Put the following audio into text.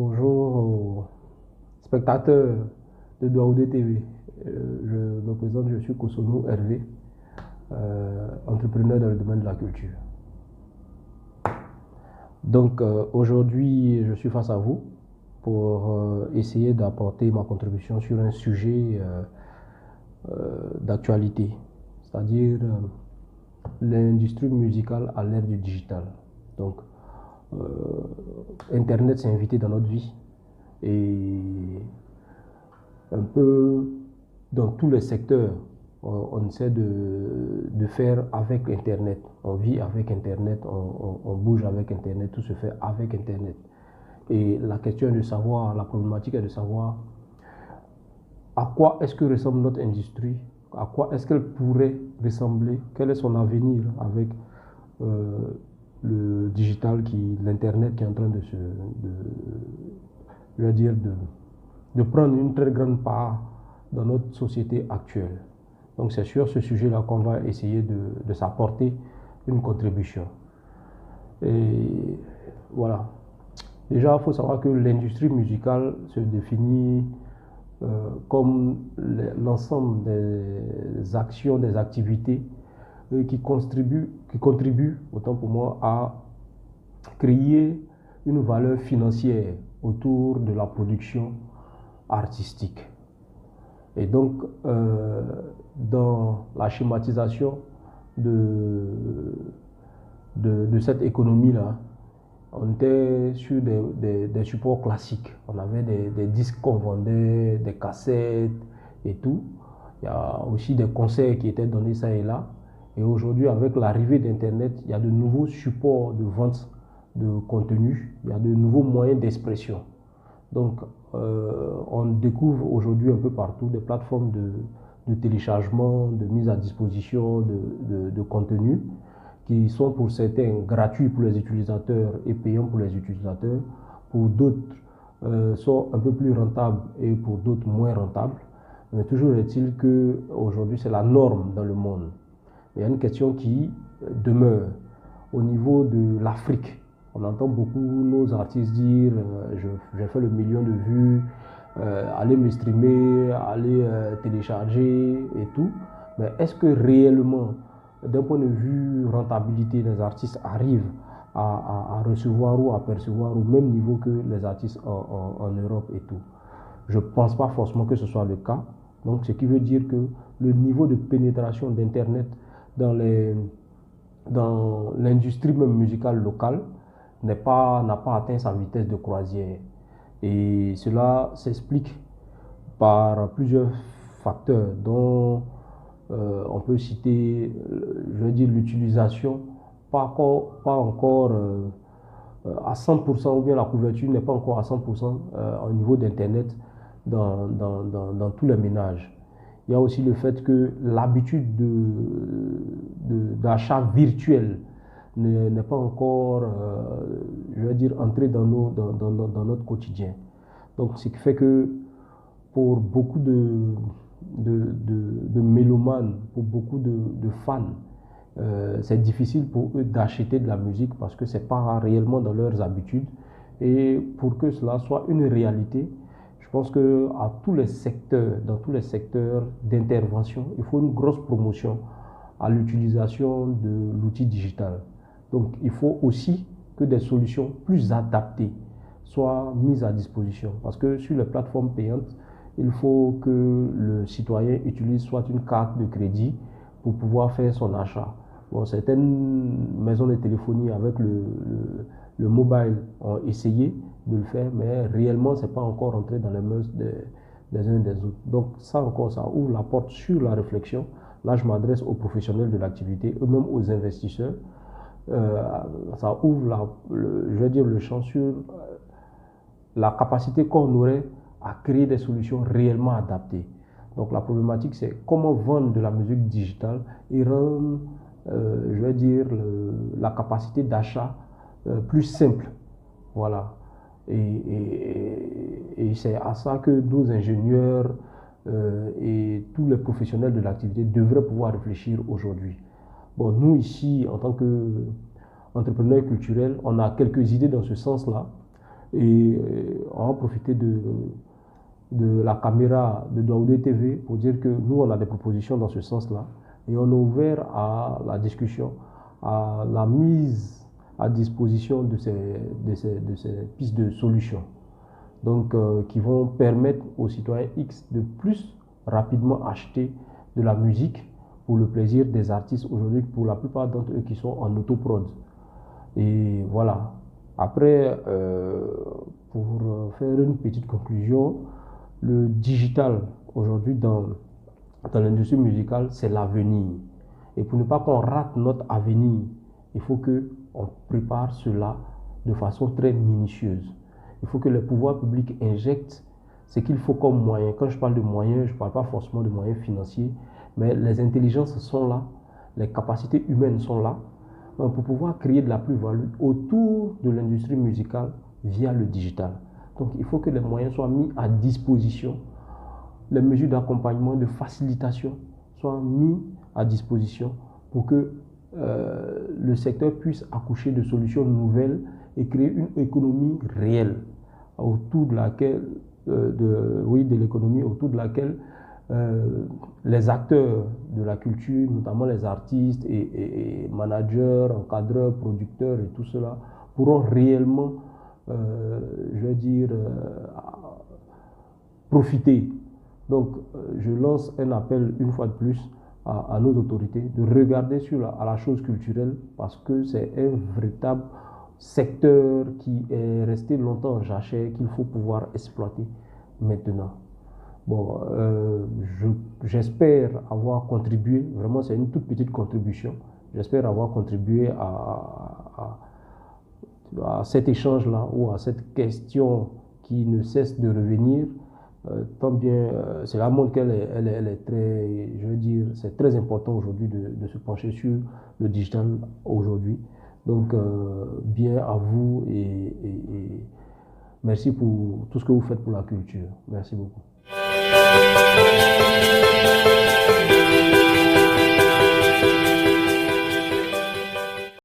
Bonjour aux spectateurs de Douaoudé TV. Je me présente, je suis Kosonou Hervé, entrepreneur dans le domaine de la culture. Donc aujourd'hui, je suis face à vous pour essayer d'apporter ma contribution sur un sujet d'actualité, c'est-à-dire l'industrie musicale à l'ère du digital. Donc, Internet s'est invité dans notre vie et un peu dans tous les secteurs, on essaie de faire avec Internet. On vit avec Internet, on bouge avec Internet, tout se fait avec Internet. Et la question est de savoir, la problématique est de savoir à quoi est-ce que ressemble notre industrie, à quoi est-ce qu'elle pourrait ressembler, quel est son avenir avec le digital, l'Internet qui est en train de prendre une très grande part dans notre société actuelle. Donc c'est sur ce sujet-là qu'on va essayer de s'apporter une contribution. Et voilà. Déjà, il faut savoir que l'industrie musicale se définit comme l'ensemble des actions, des activités qui contribuent, autant pour moi, à créer une valeur financière autour de la production artistique. Et donc, dans la schématisation de cette économie-là, on était sur des supports classiques. On avait des disques qu'on vendait, des cassettes et tout. Il y a aussi des concerts qui étaient donnés ça et là. Et aujourd'hui, avec l'arrivée d'Internet, il y a de nouveaux supports de vente de contenu. Il y a de nouveaux moyens d'expression. Donc, on découvre aujourd'hui un peu partout des plateformes de téléchargement, de mise à disposition de contenu qui sont pour certains gratuits pour les utilisateurs et payants pour les utilisateurs. Pour d'autres, sont un peu plus rentables et pour d'autres moins rentables. Mais toujours est-il qu'aujourd'hui, c'est la norme dans le monde. Il y a une question qui demeure au niveau de l'Afrique. On entend beaucoup nos artistes dire j'ai fait le million de vues, allez me streamer, allez télécharger et tout. Mais est-ce que réellement, d'un point de vue rentabilité, les artistes arrivent à recevoir ou à percevoir au même niveau que les artistes en Europe et tout? Je ne pense pas forcément que ce soit le cas. Donc, ce qui veut dire que le niveau de pénétration d'Internet dans l'industrie même musicale locale n'a pas atteint sa vitesse de croisière. Et cela s'explique par plusieurs facteurs dont on peut citer, je veux dire, l'utilisation pas encore à 100%, ou bien la couverture n'est pas encore à 100% au niveau d'Internet dans tous les ménages. Il y a aussi le fait que l'habitude d'achat virtuel n'est pas encore, je veux dire, entrée dans notre quotidien. Donc, ce qui fait que pour beaucoup de mélomanes, pour beaucoup de fans, c'est difficile pour eux d'acheter de la musique parce que ce n'est pas réellement dans leurs habitudes. Et pour que cela soit une réalité, je pense que dans tous les secteurs d'intervention, il faut une grosse promotion à l'utilisation de l'outil digital. Donc il faut aussi que des solutions plus adaptées soient mises à disposition. Parce que sur les plateformes payantes, il faut que le citoyen utilise soit une carte de crédit pour pouvoir faire son achat. Bon, certaines maisons de téléphonie avec le mobile ont essayé de le faire, mais réellement, ce n'est pas encore entré dans les mœurs des uns des autres. Donc ça encore, ça ouvre la porte sur la réflexion. Là, je m'adresse aux professionnels de l'activité, eux-mêmes aux investisseurs. Ça ouvre, je vais dire, le champ sur la capacité qu'on aurait à créer des solutions réellement adaptées. Donc la problématique, c'est comment vendre de la musique digitale et rendre, je vais dire, la capacité d'achat plus simple. Voilà. Et c'est à ça que nos ingénieurs et tous les professionnels de l'activité devraient pouvoir réfléchir aujourd'hui. Bon, nous ici, en tant qu'entrepreneurs culturels, on a quelques idées dans ce sens-là. Et on va profiter de la caméra de Daoudé TV pour dire que nous, on a des propositions dans ce sens-là. Et on est ouvert à la discussion, à la mise à disposition de ces pistes de solutions. Donc, qui vont permettre aux citoyens X de plus rapidement acheter de la musique pour le plaisir des artistes aujourd'hui, pour la plupart d'entre eux qui sont en autoprod. Et voilà. Après, pour faire une petite conclusion, le digital aujourd'hui dans l'industrie musicale, c'est l'avenir. Et pour ne pas qu'on rate notre avenir, il faut qu'on prépare cela de façon très minutieuse. Il faut que les pouvoirs publics injectent ce qu'il faut comme moyen. Quand je parle de moyens, je ne parle pas forcément de moyens financiers, mais les intelligences sont là, les capacités humaines sont là, donc pour pouvoir créer de la plus-value autour de l'industrie musicale via le digital. Donc il faut que les moyens soient mis à disposition, les mesures d'accompagnement, de facilitation soient mis à disposition pour que le secteur puisse accoucher de solutions nouvelles et créer une économie réelle autour de laquelle, de l'économie autour de laquelle les acteurs de la culture, notamment les artistes et managers, encadreurs, producteurs et tout cela, pourront réellement, je veux dire, profiter. Donc, je lance un appel une fois de plus à nos autorités de regarder à la chose culturelle parce que c'est un véritable secteur qui est resté longtemps en jachère qu'il faut pouvoir exploiter maintenant. Bon, j'espère avoir contribué, vraiment c'est une toute petite contribution, j'espère avoir contribué à cet échange-là ou à cette question qui ne cesse de revenir. Tant bien, c'est la montre qu'elle est très, je veux dire, c'est très important aujourd'hui de se pencher sur le digital aujourd'hui. Donc, bien à vous et merci pour tout ce que vous faites pour la culture. Merci beaucoup.